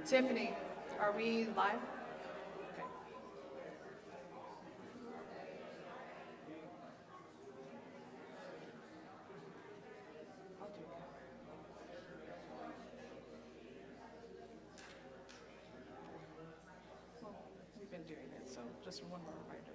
Tiffany, are we live? Okay. I'll do that. Well, we've been doing it, so just one more reminder.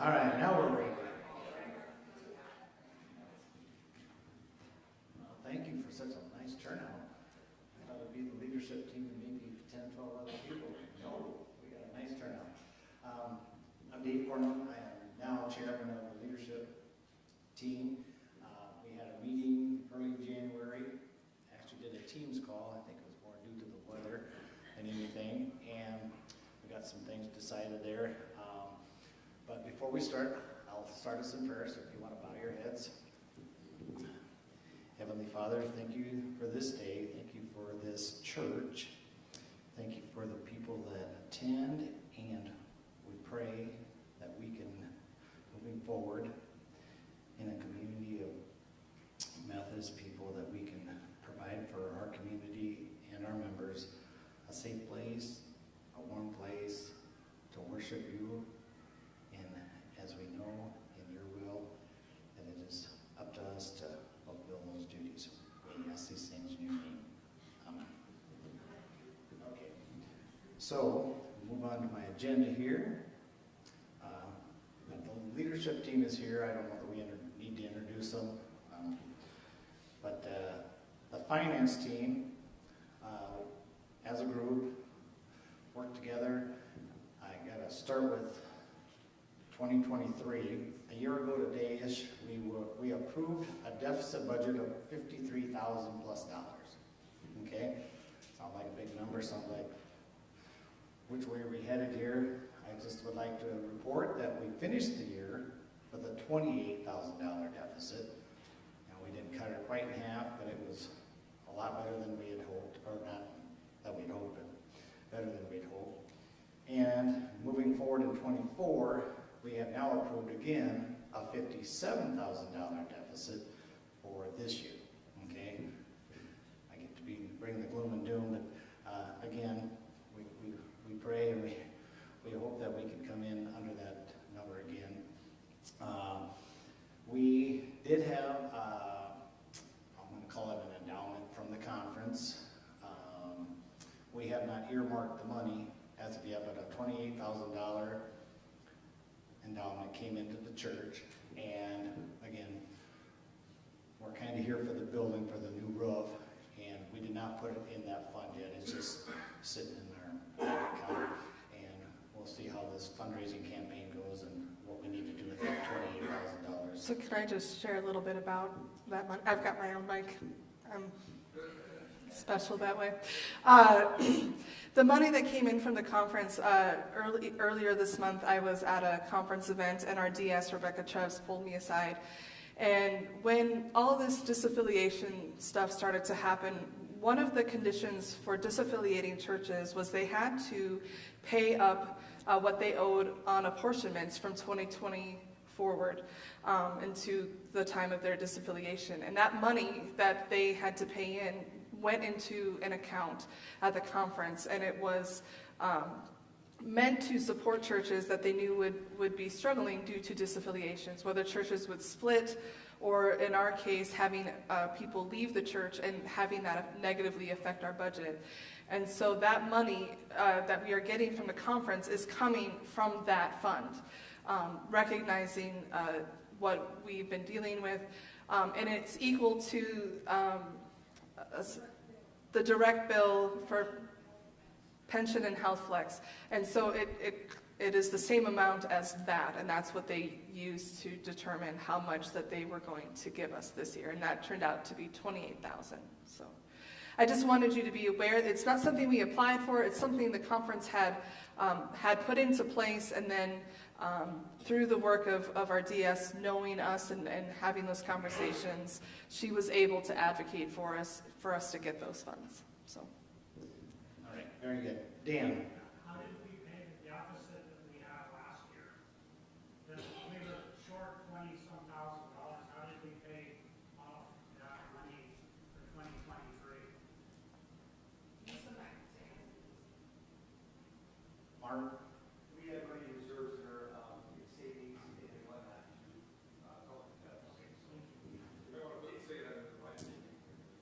All right, now we're ready. Well, thank you for such a nice turnout. I thought it would be the leadership team and maybe 10, 12 other people. No, we got a nice turnout. I'm Dave Cornwell. I am now chairman of the leadership team. We had a meeting early January. Actually did a Teams call. I think it was more due to the weather than anything. And we got some things decided there. But before we start, I'll start us in prayer, so if you want to bow your heads. Heavenly Father, thank you for this day. Thank you for this church. Thank you for the people that attend, and we pray that we can, moving forward, in a community of Methodist people, that we can provide for our community and our members a safe place, a warm place to worship you. As we know, in your will, that it is up to us to fulfill those duties. We ask these things in your name. Amen. Okay. So, move on to my agenda here. The leadership team is here. I don't know that we need to introduce them. But the finance team, as a group, work together. I got to start with 2023. A year ago today-ish, we approved a deficit budget of $53,000 plus. Okay? Sound like a big number, sound like which way are we headed here? I just would like to report that we finished the year with a $28,000 deficit. Now, we didn't cut it quite in half, but it was a lot better than we had hoped, or not that we'd hoped, but better than we'd hoped. And moving forward in 24, we have now approved again a $57,000 deficit for this year. Okay, I get to bring the gloom and doom, but again, we pray and we hope that we can come in under that number again. We did have I'm going to call it an endowment from the conference. We have not earmarked the money as of yet, but a $28,000 endowment came into the church, and again, we're kind of here for the building, for the new roof, and we did not put it in that fund yet. It's just sitting in our bank account, and we'll see how this fundraising campaign goes and what we need to do with that $28,000. So could I just share a little bit about that money? I've got my own mic. I'm special that way. The money that came in from the conference, earlier this month, I was at a conference event, and our DS, Rebecca Chubbs, pulled me aside. And when all this disaffiliation stuff started to happen, one of the conditions for disaffiliating churches was they had to pay up what they owed on apportionments from 2020 forward into the time of their disaffiliation. And that money that they had to pay in went into an account at the conference, and it was meant to support churches that they knew would be struggling due to disaffiliations, whether churches would split, or in our case, having people leave the church and having that negatively affect our budget. And so that money that we are getting from the conference is coming from that fund, recognizing what we've been dealing with, and it's equal to the direct bill for pension and health flex. And so it is the same amount as that, and that's what they used to determine how much that they were going to give us this year, and that turned out to be $28,000. So I just wanted you to be aware. It's not something we applied for. It's something the conference had put into place, and then through the work of our DS knowing us and having those conversations, she was able to advocate for us to get those funds. So, All right, very good. Dan? How did we pay the deficit that we had last year? We were short $20-some thousand. How did we pay off that money for 2023? Mark? We had money in reserves in our savings and whatnot to help with that.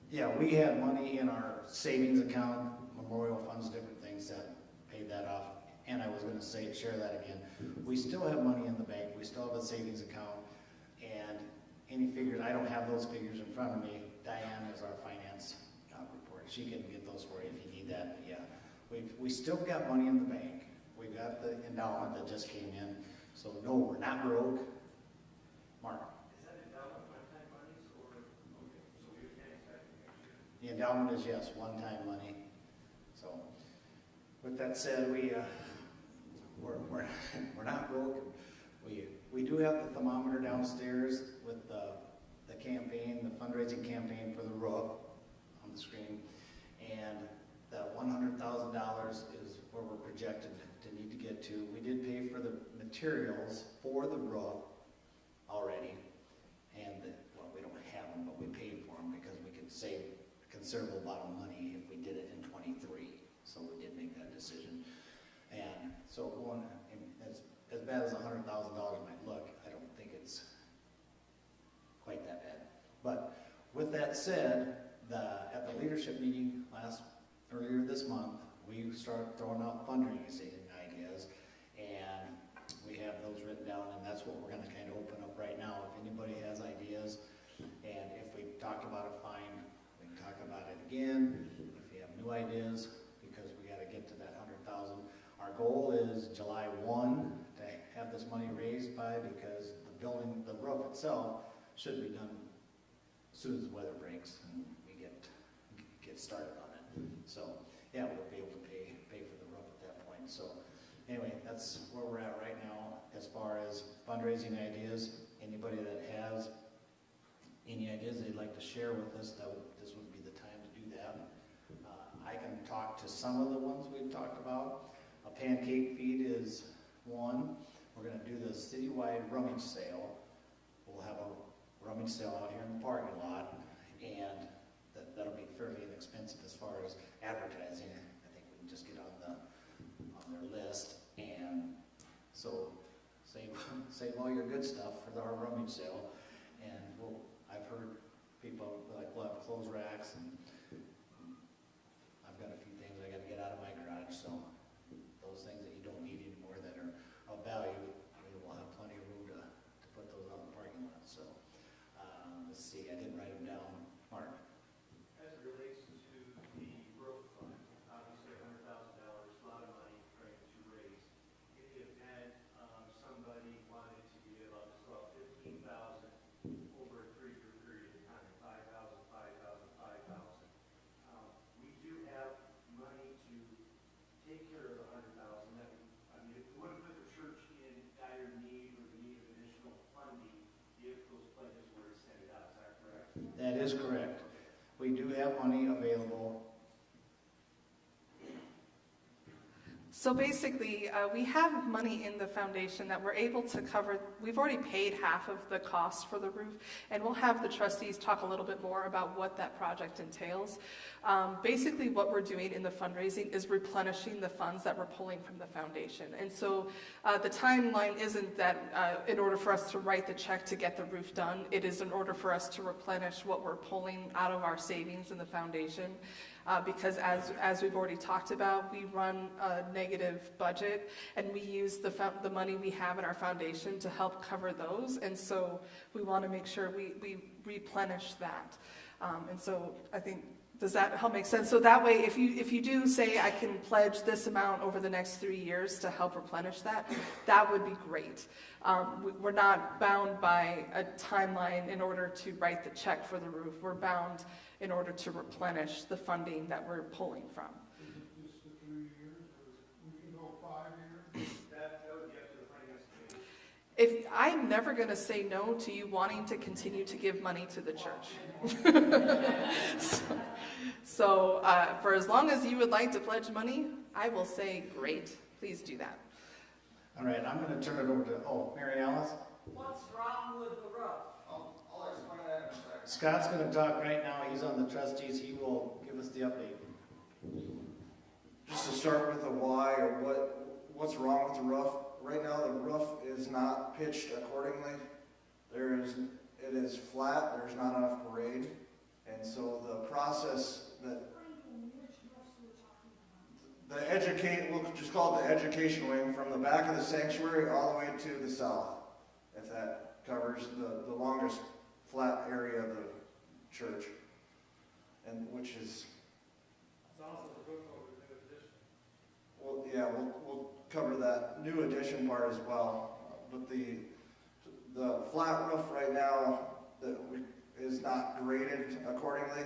Yeah, we had money in our savings account, memorial funds, different things that paid that off. And I was gonna share that again. We still have money in the bank, we still have a savings account, and any figures, I don't have those figures in front of me. Diane is our finance report, she can get those for you if you need that, but yeah. We still got money in the bank, we've got the endowment that just came in, so no, we're not broke. Mark? Is that endowment one-time monies or, okay, so we can't expect it next year? The endowment is, yes, one-time money. So, with that said, we're not broke. We do have the thermometer downstairs with the campaign, the fundraising campaign for the roof on the screen, and that $100,000 is where we're projected to need to get to. We did pay for the materials for the roof already, and well, we don't have them, but we paid for them because we could save a considerable amount of money if we did it in 23. So we did make that decision. And so going, as bad as $100,000 might look, I don't think it's quite that bad. But with that said, at the leadership meeting earlier this month, we started throwing out fundraising ideas, and we have those written down, and that's what we're going to kind of open up right now. If anybody has ideas, and if we talked about it, fine, we can talk about it again. If you have new ideas, because we got to get to that 100,000. Our goal is July 1 to have this money raised by, because the roof itself should be done as soon as the weather breaks and we get started on it. So yeah, we'll be able to pay for the roof at that point. So anyway, that's where we're at right now as far as fundraising ideas. Anybody that has any ideas they'd like to share with us, this would be the time to do that. I can talk to some of the ones we've talked about. A pancake feed is one. We're going to do the citywide rummage sale. We'll have a rummage sale out here in the parking lot, and that'll be fairly inexpensive as far as advertising. I think we can just get on their list, and so save all your good stuff for our rummage sale. And I've heard people we'll have clothes racks, and I've got a few things I got to get out of my garage. So those things that you don't need anymore that are of value, we'll have plenty of room to put those out in the parking lot. So let's see, I didn't write them down. Mark? As it relates to the roof fund, obviously $100,000, a lot of money trying to raise. If somebody wanted to give up 15,000 over a 3-year period of time, 5,000, 5,000, 5,000. We do have money to take care of the 100,000. I mean, if we want to put the church in dire need or the need of additional funding, if those pledges were extended out, is that correct? That is correct. We do have money available. So basically, we have money in the foundation that we're able to cover. We've already paid half of the cost for the roof, and we'll have the trustees talk a little bit more about what that project entails. Basically, what we're doing in the fundraising is replenishing the funds that we're pulling from the foundation. And so the timeline isn't that in order for us to write the check to get the roof done, it is in order for us to replenish what we're pulling out of our savings in the foundation. Because as we've already talked about, we run a negative budget, and we use the money we have in our foundation to help cover those, and so we want to make sure we replenish that. And so I think, does that help make sense? So that way, if you do say, I can pledge this amount over the next 3 years to help replenish that, that would be great. We're not bound by a timeline in order to write the check for the roof. We're bound in order to replenish the funding that we're pulling from. Is it just the 3 years, or we can go 5 years? That would be up to the finance committee. if I'm never going to say no to you wanting to continue to give money to the church. So for as long as you would like to pledge money, I will say great. Please do that. All right, I'm going to turn it over to, Mary Alice. What's wrong with the roof? I'll explain that in a second. Scott's going to talk right now. He's on the trustees. He will give us the update. Just to start with the why or what's wrong with the roof. Right now, the roof is not pitched accordingly. It is flat. There's not enough grade, and so the process that we'll just call it the education wing from the back of the sanctuary all the way to the south, if that covers the longest flat area of the church, and which is. It's also the roof over the new addition. Well, yeah, we'll cover that new addition part as well. But the flat roof right now is not graded accordingly,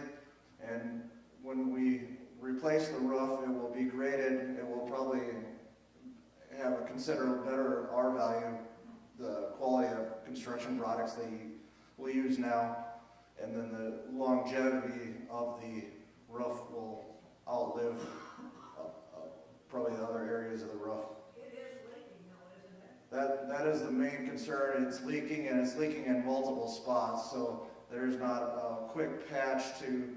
and when we replace the roof, it will be graded. It will probably have a considerable better R value, the quality of construction products that we use now, and then the longevity of the roof will outlive probably the other areas of the roof. It is leaking though, isn't it? That is the main concern. It's leaking, and it's leaking in multiple spots, so there's not a quick patch to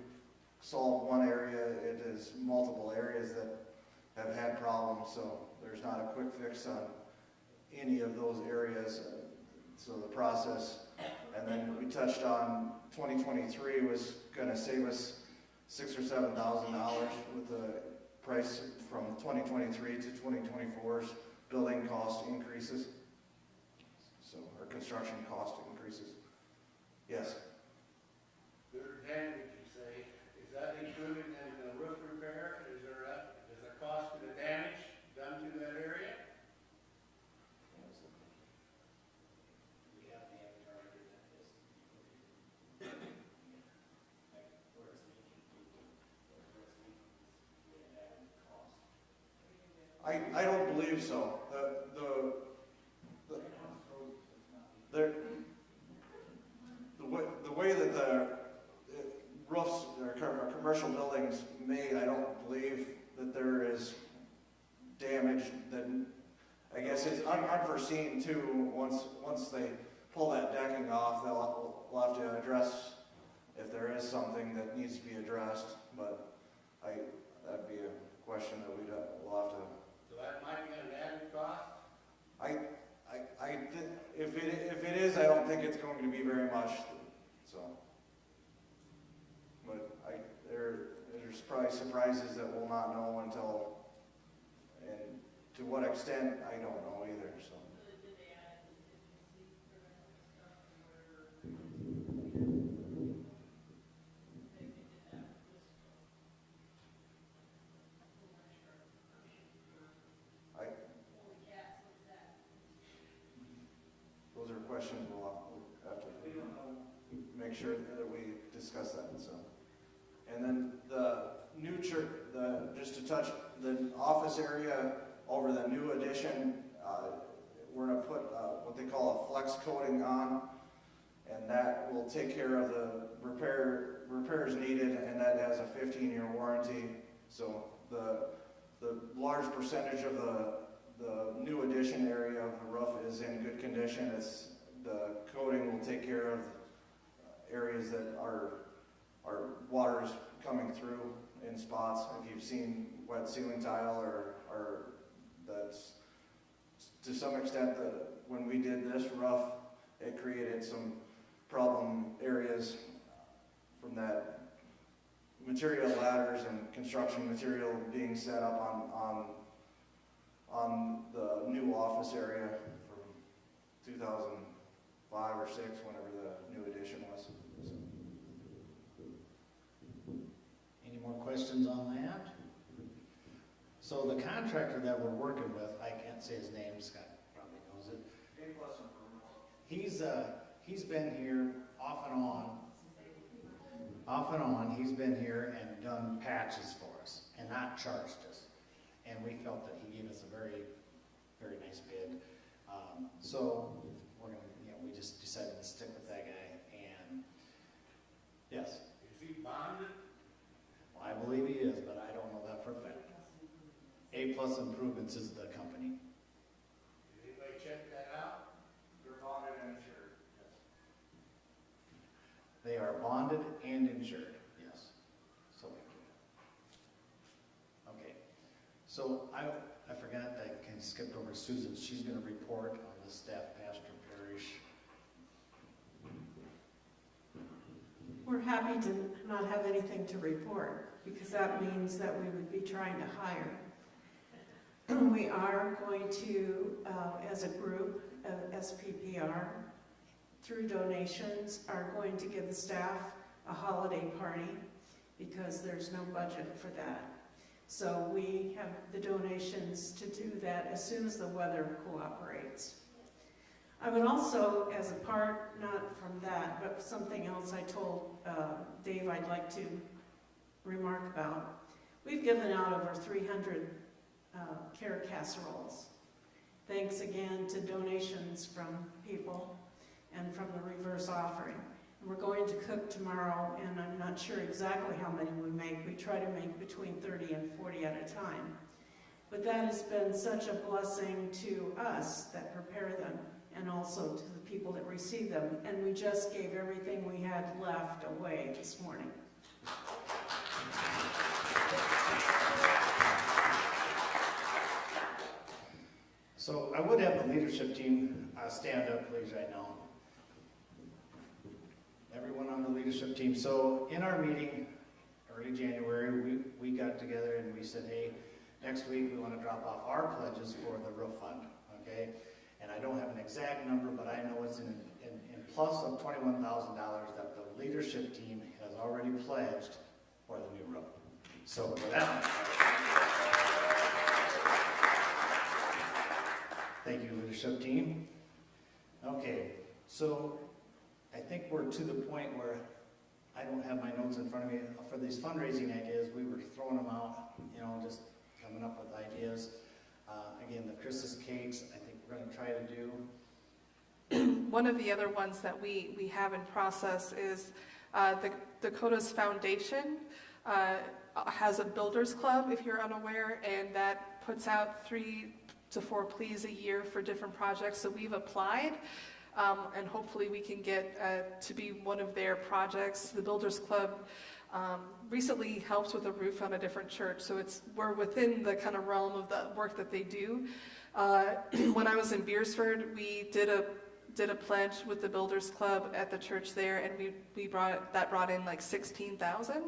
solve one area. It is multiple areas that have had problems, so there's not a quick fix on any of those areas. So the process, and then we touched on 2023 was going to save us $6,000 or $7,000 with the price from 2023 to 2024's building cost increases. So our construction cost increases. Yes. Good damage, you say. Is that included in the roof repair? Is there a cost to the damage done to that area? I don't believe so. The way that the roofs or commercial buildings made, I don't believe that there is damage that, I guess it's unforeseen too. Once they pull that decking off, we'll have to address if there is something that needs to be addressed, but that'd be a question that we'll have to. So that might be an added cost? If it is, I don't think it's going to be very much. So, but there's probably surprises that we'll not know until, and to what extent I don't know either. So. Those are questions we'll have to make sure that we discuss that. So, and then the new church, just to touch the office area over the new addition, we're going to put what they call a flex coating on, and that will take care of the repairs needed, and that has a 15-year warranty. So the large percentage of the new addition area of the roof is in good condition. The coating will take care of areas that are water's coming through in spots. If you've seen wet ceiling tile or that's to some extent that when we did this roof, it created some problem areas from that material ladders and construction material being set up on the new office area from 2005 or 6, whenever the new addition was. Any more questions on that? So the contractor that we're working with, I can't say his name, Scott probably knows it. He's been here off and on, he's been here and done patches for us and not charged us. And we felt that he gave us a very, very nice bid. So we're gonna, we just decided to stick with that guy, and, yes. Is he bonded? Well, I believe he is, but I don't know that for a fact. A Plus Improvements is the company. Did anybody check that out? They're bonded and insured, yes. They are bonded and insured, yes. So, okay. So I forgot, I kind of skipped over Susan. She's going to report on the staff pastor parish. We're happy to not have anything to report, because that means that we would be trying to hire. We are going to, as a group, SPPR, through donations, are going to give the staff a holiday party, because there's no budget for that. So we have the donations to do that as soon as the weather cooperates. I would also, as a part, not from that, but something else I told Dave I'd like to remark about. We've given out over 300 care casseroles. Thanks again to donations from people and from the reverse offering. And we're going to cook tomorrow, and I'm not sure exactly how many we make. We try to make between 30 and 40 at a time. But that has been such a blessing to us that prepare them, and also to the people that receive them. And we just gave everything we had left away this morning. So I would have the leadership team stand up, please, right now. Everyone on the leadership team. So in our meeting, early January, we got together and we said, hey, next week we want to drop off our pledges for the roof fund, okay? And I don't have an exact number, but I know it's in plus of $21,000 that the leadership team has already pledged for the new roof. So for that, thank you, leadership team. Okay, so I think we're to the point where I don't have my notes in front of me. For these fundraising ideas, we were throwing them out, just coming up with ideas. Again, the Christmas cakes, I think we're going to try to do. One of the other ones that we have in process is the Dakota's Foundation has a builders club, if you're unaware, and that puts out 3 to 4 pleas a year for different projects. So we've applied, and hopefully we can get to be one of their projects. The builders club recently helped with a roof on a different church, so we're within the kind of realm of the work that they do. When I was in Beersford, we did a pledge with the Builders Club at the church there, and we brought in like $16,000,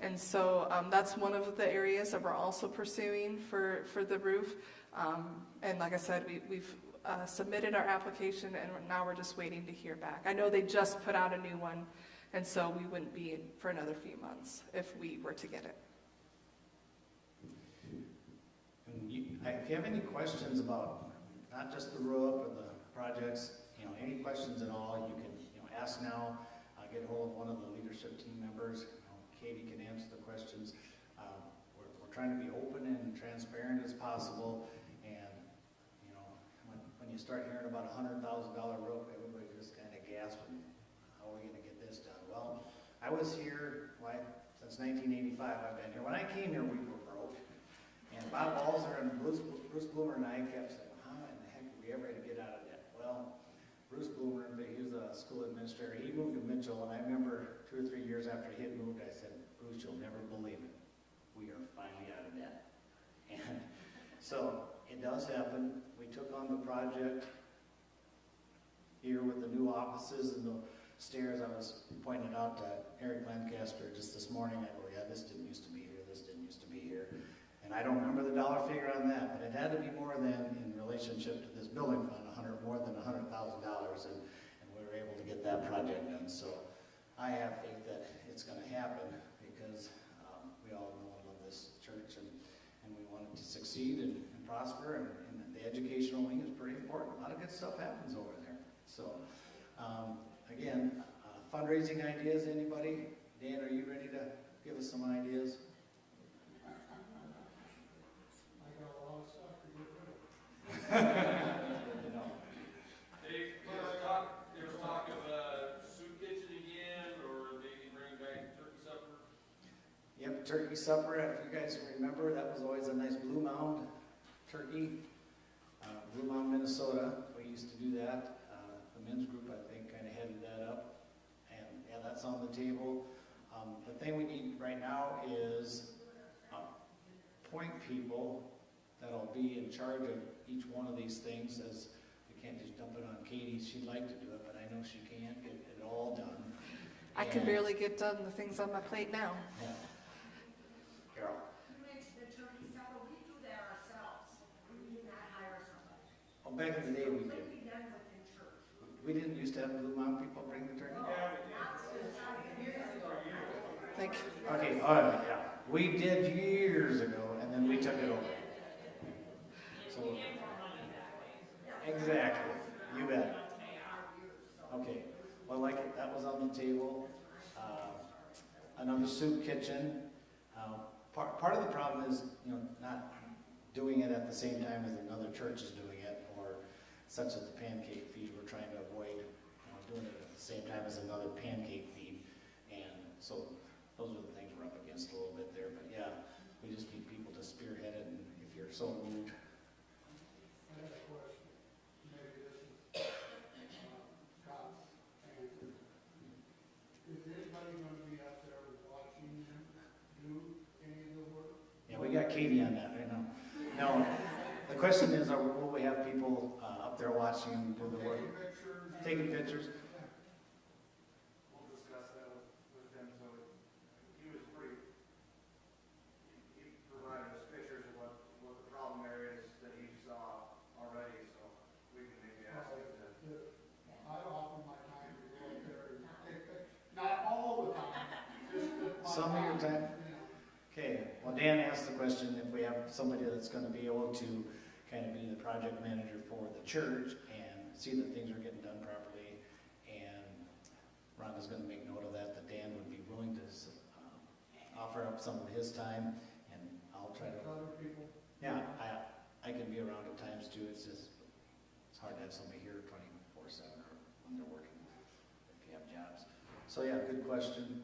and so that's one of the areas that we're also pursuing for the roof. And like I said, we've submitted our application, and now we're just waiting to hear back. I know they just put out a new one, and so we wouldn't be in for another few months if we were to get it. And if you have any questions about not just the roof or the projects, any questions at all, you can ask now. Get hold of one of the leadership team members. Katie can answer the questions. We're trying to be open and transparent as possible. And when you start hearing about a $100,000 roof, everybody just kind of gasps, how are we going to get this done? Well, I was here since 1985. I've been here. When I came here, we were broke. And Bob Walzer and Bruce Bloomer and I kept saying, how in the heck are we ever going to get out of debt? Well, Bruce Bloomer, he was a school administrator. He moved to Mitchell, and I remember 2 or 3 years after he had moved, I said, Bruce, you'll never believe it. We are finally out of debt. And so it does happen. We took on the project here with the new offices and the stairs. I was pointing out to Eric Lancaster just this morning. I go, yeah, this didn't used to be here. This didn't used to be here. And I don't remember the dollar figure on that, but it had to be more than, in relationship to this building fund, more than $100,000, and we were able to get that project done. So I have faith that it's going to happen, because we all know and love this church, and we want it to succeed and prosper, and the educational wing is pretty important. A lot of good stuff happens over there. So again, fundraising ideas, anybody? Dan, are you ready to give us some ideas? Dave, turkey supper, if you guys remember, that was always a nice Blue Mound turkey. Blue Mound, Minnesota, we used to do that. The men's group, I think, kind of headed that up. And yeah, that's on the table. The thing we need right now is point people that'll be in charge of each one of these things, as we can't just dump it on Katie. She'd like to do it, but I know she can't get it all done. I can And- barely get done the things on my plate now. Yeah. Carol? You mentioned the turkey supper, we do that ourselves. We do not hire somebody. Oh, back in the day we did. Completely done within church. We didn't used to have Blue Mountain people bring the turkey? Like, Okay, all right, yeah. We did years ago, and then we took it over. So, exactly, you bet. Okay, well, like, that was on the table. Another soup kitchen. Part of the problem is, not doing it at the same time as another church is doing it, or such as the pancake feed. We're trying to avoid doing it at the same time as another pancake feed. And so those are the things we're up against a little bit there. But yeah, we just need people to spearhead it, and if you're so moved. I have a question. Maybe this is Scott's answer. Is anybody going to be out there watching them do any of the work? Yeah, we got Katie on that right now. No, the question is, will we have people up there watching them do the work? Taking pictures? We'll discuss that with him, so he was pretty, he provided us pictures of what the problem areas that he saw already, so we can maybe ask him to. I offer my time to go up there and take pictures. Not all the time, just my Some of your time? Yeah. Okay, well, Dan asked the question if we have somebody that's going to be able to kind of be the project manager for the church and see that things are getting done properly. And Rhonda's going to make note of that Dan would be willing to offer up some of his time, and I'll try to. Other people. Yeah, I can be around at times too. It's hard to have somebody here 24/7 or when they're working, if you have jobs. So yeah, good question.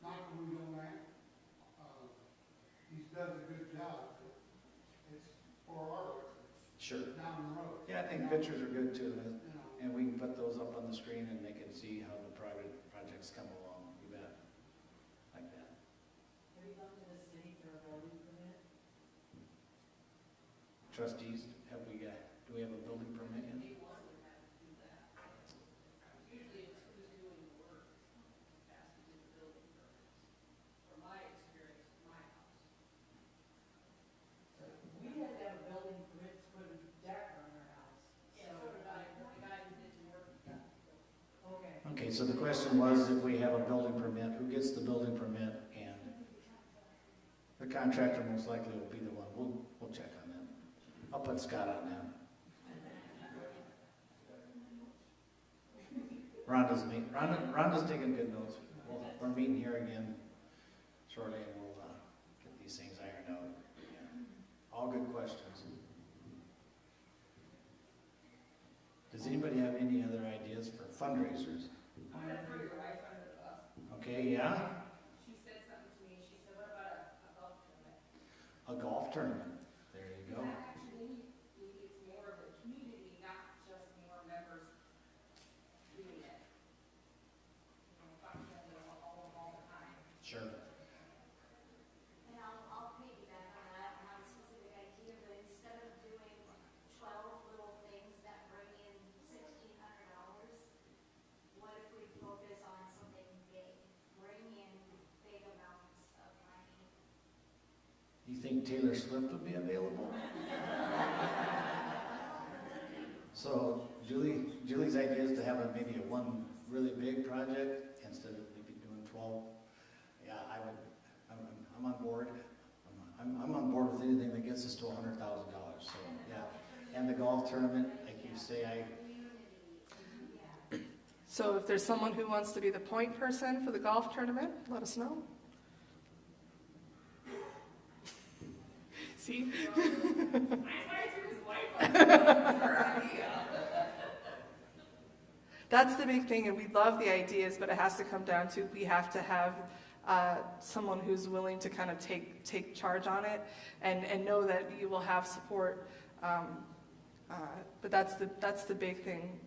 Not that we don't act. He does a good job. It's for our Sure. down the road. Yeah, I think pictures are good too, You know, and we can put those up on the screen and they can see how the projects come along. You bet. Like that. Have you gone to the city for a building permit? Trustees, do we have a building permit yet? Usually it's who's doing the work has to do the building permits. From my experience, in my house. We had to have a building permit to put a deck on our house. Yeah, so did I, the guy who did the work. Okay. Okay, so the question was if we have a building permit, who gets the building permit? And the contractor most likely will be the one. We'll check on that. I'll put Scott on that. Rhonda's taking good notes. We're meeting here again shortly, and we'll get these things ironed out. All good questions. Does anybody have any other ideas for fundraisers? Okay, yeah? She said something to me, she said, what about a golf tournament? A golf tournament. There you go. That actually it's more of the community, not just more members doing it. Functionally all the time. Sure. And I'll piggyback on that. I have a specific idea, but instead of doing 12 little things that bring in $1,600, what if we focus on something big? Bring in big amounts of money. You think Taylor Swift would be available? So Julie's idea is to have maybe one really big project instead of maybe doing 12. Yeah, I'm on board. I'm on board with anything that gets us to $100,000. So yeah, and the golf tournament, like you say, so if there's someone who wants to be the point person for the golf tournament, let us know. See? That's the big thing, and we love the ideas, but it has to come down to we have to have someone who's willing to kind of take charge on it and know that you will have support. But that's the big thing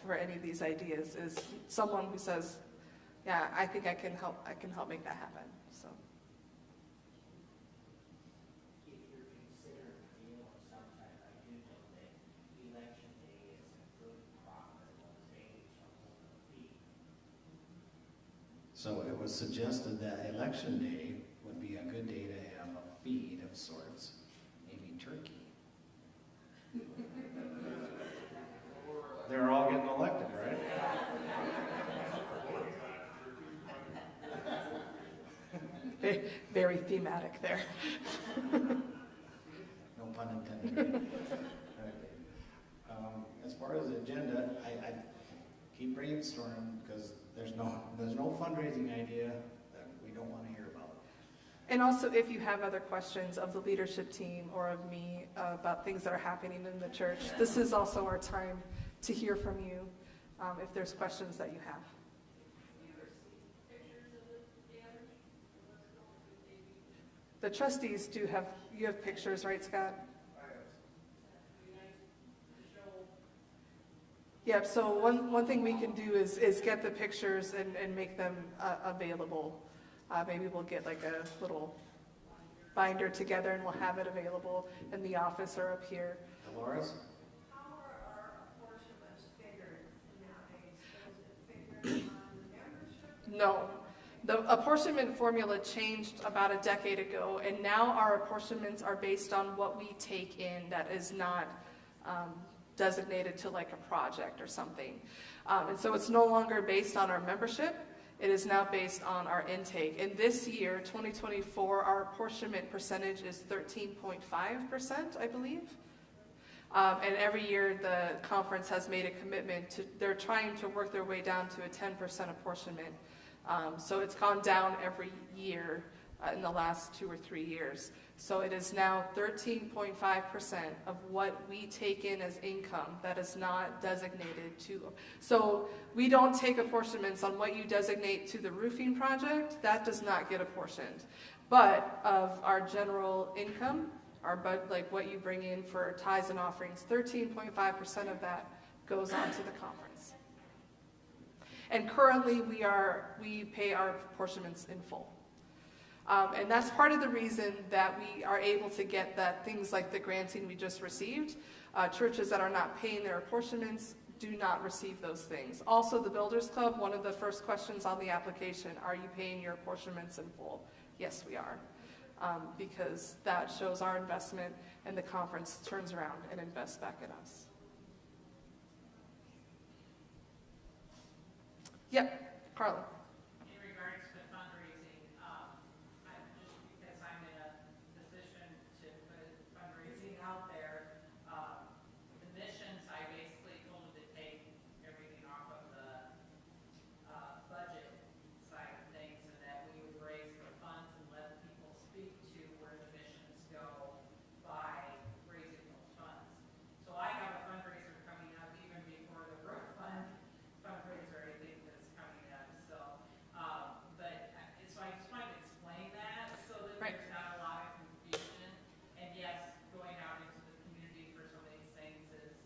for any of these ideas is someone who says, yeah, I think I can help make that happen. So. If you're considering deal of some type, I do know that election day is a good profitable day to hold a fee. So it was suggested that election day would be a good day to have a feed of sorts, maybe turkey. They're all getting elected, right? Very thematic there. No pun intended. Okay. As far as the agenda, I keep brainstorming because there's no fundraising idea that we don't want to hear about. And also, if you have other questions of the leadership team or of me about things that are happening in the church, this is also our time to hear from you if there's questions that you have. The trustees do have, you have pictures, right, Scott? Yep, so one thing we can do is get the pictures and make them available. Maybe we'll get like a little binder together and we'll have it available in the office or up here. Dolores? How are apportionments figured nowadays? Is it figured on membership? No. The apportionment formula changed about a decade ago, and now our apportionments are based on what we take in that is not designated to like a project or something. And so it's no longer based on our membership. It is now based on our intake. And this year, 2024, our apportionment percentage is 13.5%, I believe. And every year the conference has made a commitment to, they're trying to work their way down to a 10% apportionment. So it's gone down every year in the last 2 or 3 years. So it is now 13.5% of what we take in as income that is not designated to. So we don't take apportionments on what you designate to the roofing project. That does not get apportioned. But of our general income, like what you bring in for tithes and offerings, 13.5% of that goes on to the conference. And currently we pay our apportionments in full. And that's part of the reason that we are able to get that things like the granting we just received. Churches that are not paying their apportionments do not receive those things. Also, the Builders Club, one of the first questions on the application, are you paying your apportionments in full? Yes, we are. Because that shows our investment and the conference turns around and invests back in us. Yep, Carla. In regards to fundraising, just because I'm in a position to put fundraising out there, the missions, I basically told them to take everything off of the budget side of things, and that we would raise the funds and let people speak to where the missions go by raising those funds. So I have a fundraiser coming up even before the roof fund fundraiser, I think, that's coming up. So, so I just wanted to explain that so that there's not a lot of confusion. And yes, going out into the community for some of these things is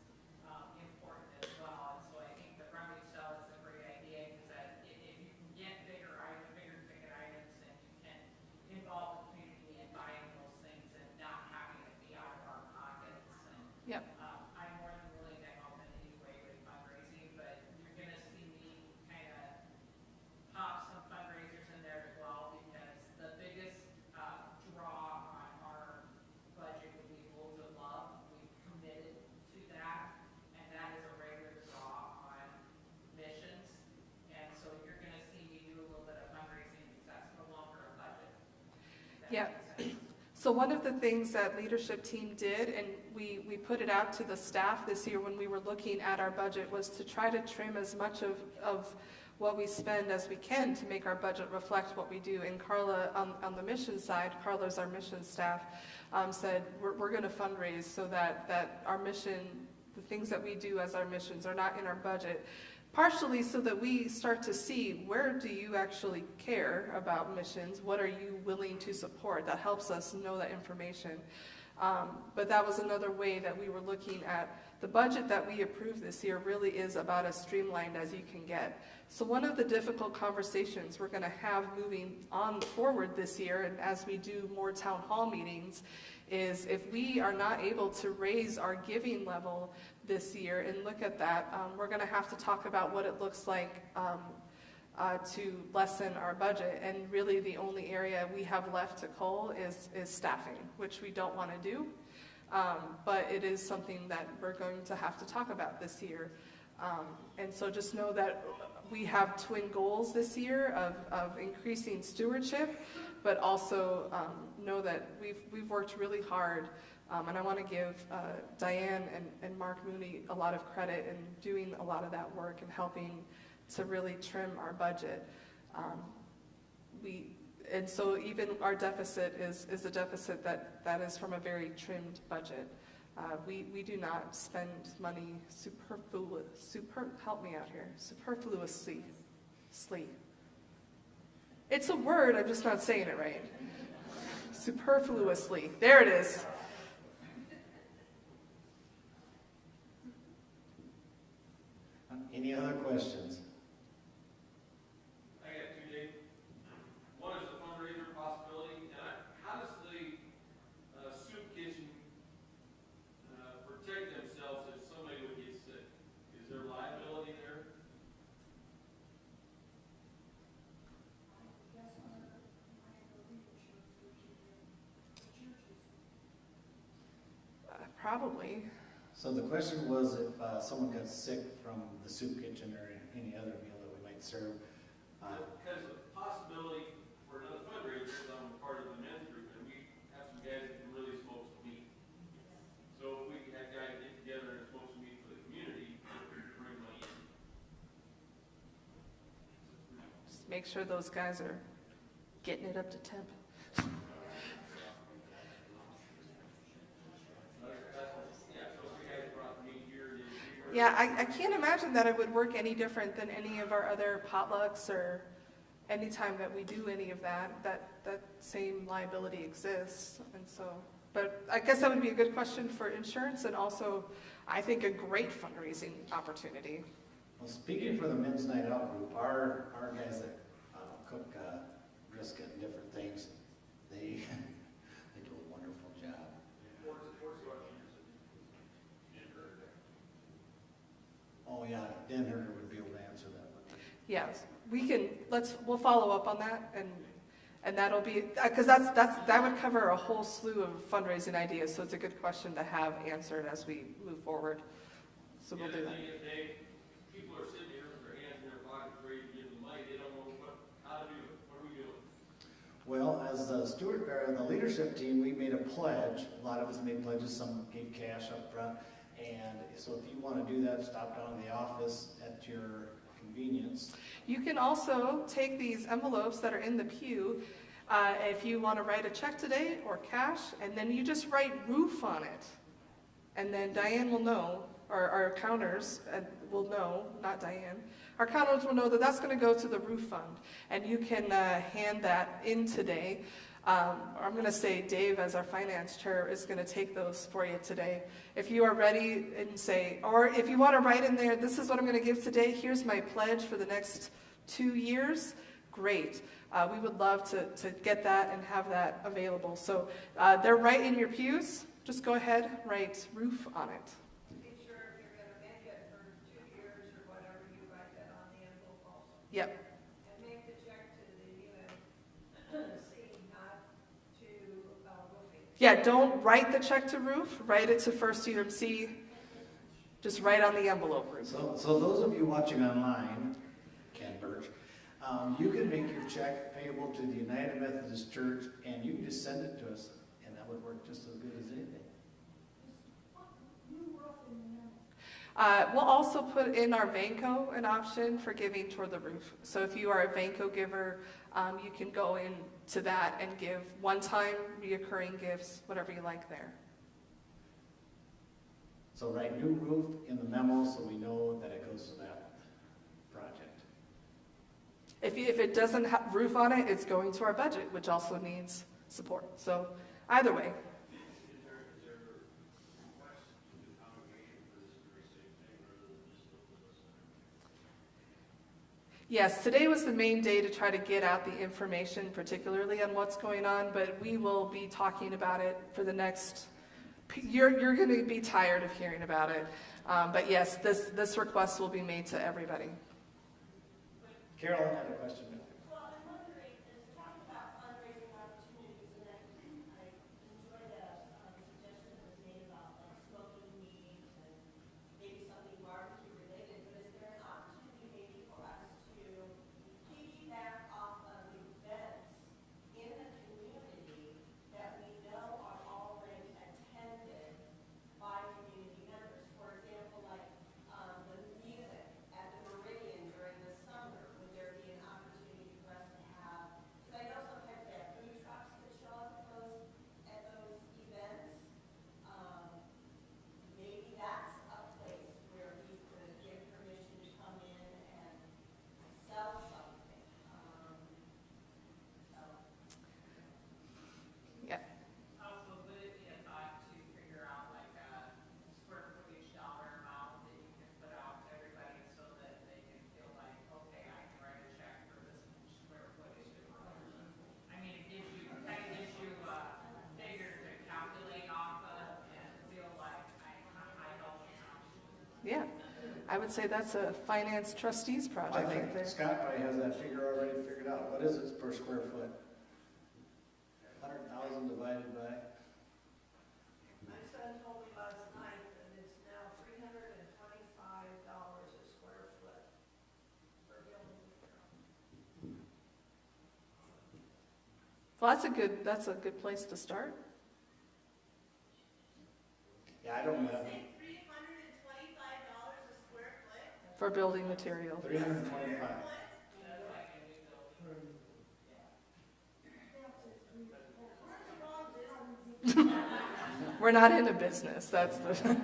important as well. And so I think the rummage sale is a great idea because if you can get bigger ticket items, and you can involve the community in buying those things and not having it be out of our pockets. And Yep. I'm more than willing to help in any way with fundraising, but you're going to see me kind of pop some fundraisers in there as well, because the biggest draw on our budget would be Wolves of Love. We've committed to that, and that is a regular draw on missions. And so you're going to see me do a little bit of fundraising because that's no longer a budget. If that Yeah. makes sense. So one of the things that leadership team did, and we put it out to the staff this year when we were looking at our budget, was to try to trim as much of what we spend as we can to make our budget reflect what we do. And Carla, on the mission side, Carla's our mission staff, said we're going to fundraise so that our mission, the things that we do as our missions are not in our budget. partially so that we start to see where do you actually care about missions, what are you willing to support. That helps us know that information. But that was another way that we were looking at the budget that we approved this year really is about as streamlined as you can get. So one of the difficult conversations we're going to have moving on forward this year, and as we do more town hall meetings, is if we are not able to raise our giving level this year and look at that, we're going to have to talk about what it looks like to lessen our budget. And really the only area we have left to cull is staffing, which we don't want to do. But it is something that we're going to have to talk about this year. And so just know that we have twin goals this year of increasing stewardship, but also know that we've worked really hard. And I want to give Diane and Mark Mooney a lot of credit in doing a lot of that work and helping to really trim our budget. And so even our deficit is a deficit that is from a very trimmed budget. We do not spend money help me out here, superfluously. It's a word, I'm just not saying it right. Superfluously. There it is. Any other questions? I got two, Dave. One is the fundraiser possibility, and how does the soup kitchen protect themselves if somebody would get sick? Is there liability there? Probably. So the question was if someone got sick from the soup kitchen or any other meal that we might serve. Because the possibility for another fundraiser is I'm part of the men's group, and we have some guys that can really smoke some meat. So if we can have guys get together and smoke some meat for the community, bring money in. Just make sure those guys are getting it up to temp. Yeah, I can't imagine that it would work any different than any of our other potlucks or any time that we do any of that same liability exists. And so, but I guess that would be a good question for insurance and also, I think, a great fundraising opportunity. Well, speaking for the Men's Night Out group, our guys that cook brisket and different things, they do a wonderful job. Oh yeah, Dan Herder would be able to answer that one. Yes, we'll follow up on that and that'll be, because that would cover a whole slew of fundraising ideas, so it's a good question to have answered as we move forward. So we'll do that. People are sitting here with their hands in their pockets ready to give them money, they don't know how to do it. What are we doing? Well, as the leadership team, we made a pledge. A lot of us made pledges, some gave cash up front. And so if you want to do that, stop down in the office at your convenience. You can also take these envelopes that are in the pew if you want to write a check today or cash, and then you just write roof on it. And then Diane will know, or our counters will know, not Diane, our counters will know that that's going to go to the roof fund. And you can hand that in today. I'm going to say Dave, as our finance chair, is going to take those for you today. If you are ready and say, or if you want to write in there, this is what I'm going to give today, here's my pledge for the next 2 years, great. We would love to get that and have that available. So they're right in your pews. Just go ahead, write roof on it. Be sure if you're going to make it for 2 years or whatever, you write that on the envelope also. Yep. And make the check to the UNC, not to roofing. Yeah, don't write the check to roof, write it to First UMC. Just write on the envelope roof. So those of you watching online, Ken Birch, you can make your check payable to the United Methodist Church, and you can just send it to us, and that would work just as good as anything. We'll also put in our Vanco an option for giving toward the roof. So if you are a Vanco giver, you can go into that and give one-time reoccurring gifts, whatever you like there. So write new roof in the memo so we know that it goes to that. If it doesn't have roof on it, it's going to our budget, which also needs support. So either way. Is there request to the congregation for this very same thing rather than just the listener? Yes, today was the main day to try to get out the information, particularly on what's going on, but we will be talking about it for the next, you're going to be tired of hearing about it. But yes, this request will be made to everybody. Carolyn had a question. Well, I'm wondering, there's talk about fundraising opportunities, and I enjoy the suggestion that was made about like smoking meat and maybe something barbecue related, but is there an opportunity maybe for us to piggyback off of events in the community that we know are already attended by community members? For example, like the music at the Meridian during the summer, would there be an opportunity for us to have, because I know sometimes they have food trucks that show up at those events. Maybe that's a place where we could give permission to come in and sell something. Yeah. Also, would it be a thought to figure out like a square footage dollar amount that you can put out to everybody so that they can feel like, okay, I can write a check for this much square footage? I mean, it gives you, kind of gives you a figure to calculate off of and feel like I helped you out. Yeah, I would say that's a finance trustees I project right think there. Scott probably has that figure already figured out. What is it per square foot? 100,000 divided by? My son told me last night that it's now $325 a square foot for building. Well, that's a good place to start. Yeah, I don't know. $325 a square foot? For building material. 325. We're not into business, that's the...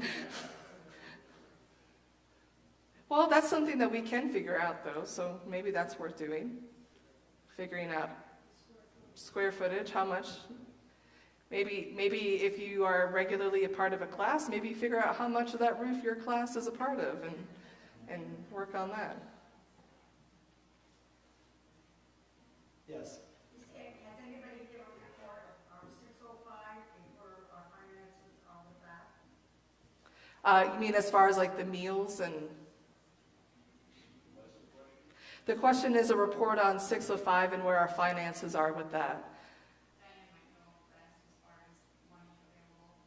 Well, that's something that we can figure out though, so maybe that's worth doing. Figuring out square footage, how much. Maybe if you are regularly a part of a class, maybe figure out how much of that roof your class is a part of and work on that. Yes. Has anybody given a report of our 605 and where our finances are with that? You mean as far as like the meals and... The question is a report on 605 and where our finances are with that. Diane might know best as far as money available.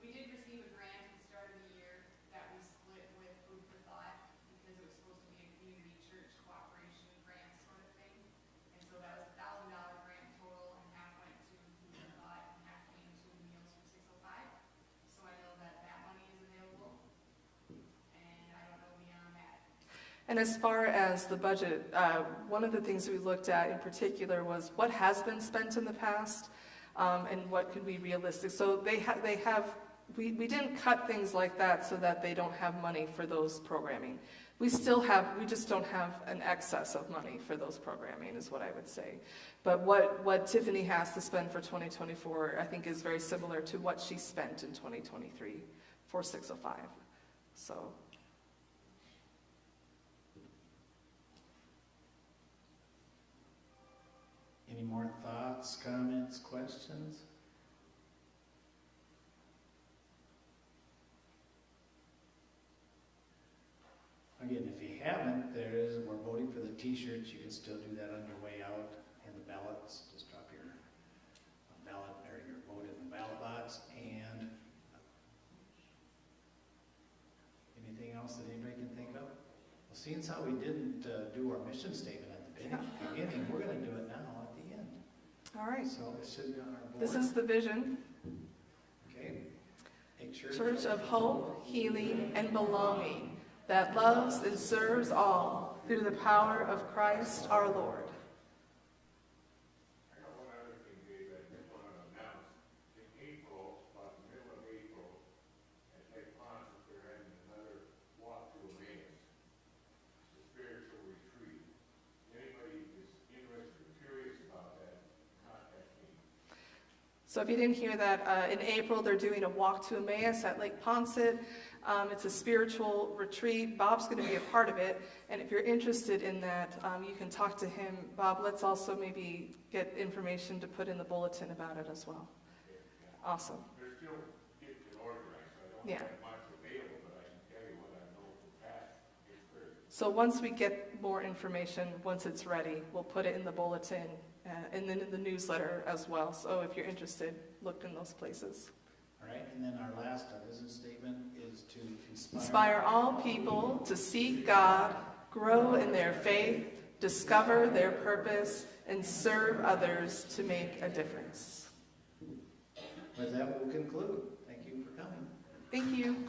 We did receive a grant at the start of the year that we split with Food for Thought because it was supposed to be a community church cooperation grant sort of thing. And so that was a $1,000 grant total, and half went to Food for Thought and half came to Meals for 605. So I know that money is available, and I don't know beyond that. And as far as the budget, one of the things we looked at in particular was what has been spent in the past and what could be realistic. So we didn't cut things like that so that they don't have money for those programming. We just don't have an excess of money for those programming is what I would say. But what Tiffany has to spend for 2024, I think is very similar to what she spent in 2023 for 605. So. Any more thoughts, comments, questions? Again, if you haven't, we're voting for the t-shirts. You can still do that on your way out, and the ballots. Just drop your ballot or your vote in the ballot box. And anything else that anybody can think of? Well, seeing as how we didn't do our mission statement at the beginning, we're going to do it now at the end. All right. So it should be on our board. This is the vision. Okay. A Church of hope, healing, and belonging that loves and serves all through the power of Christ our Lord. I got one other thing, Dave, I just want to announce. In April, about the middle of April, at Lake Ponce, they're having another walk to Emmaus, the spiritual retreat. Anybody So if you didn't hear that, in April, they're doing a walk to Emmaus at Lake Ponset. It's a spiritual retreat. Bob's going to be a part of it. And if you're interested in that, you can talk to him. Bob, let's also maybe get information to put in the bulletin about it as well. Awesome. They're still getting organized, so I don't Yeah. have much available, but I can tell you what I know from past experience. So once we get more information, once it's ready, we'll put it in the bulletin and then in the newsletter as well. So if you're interested, look in those places. All right, and then our last vision statement is to Inspire all people to seek God, grow in their faith, discover their purpose, and serve others to make a difference. With that, we'll conclude. Thank you for coming. Thank you.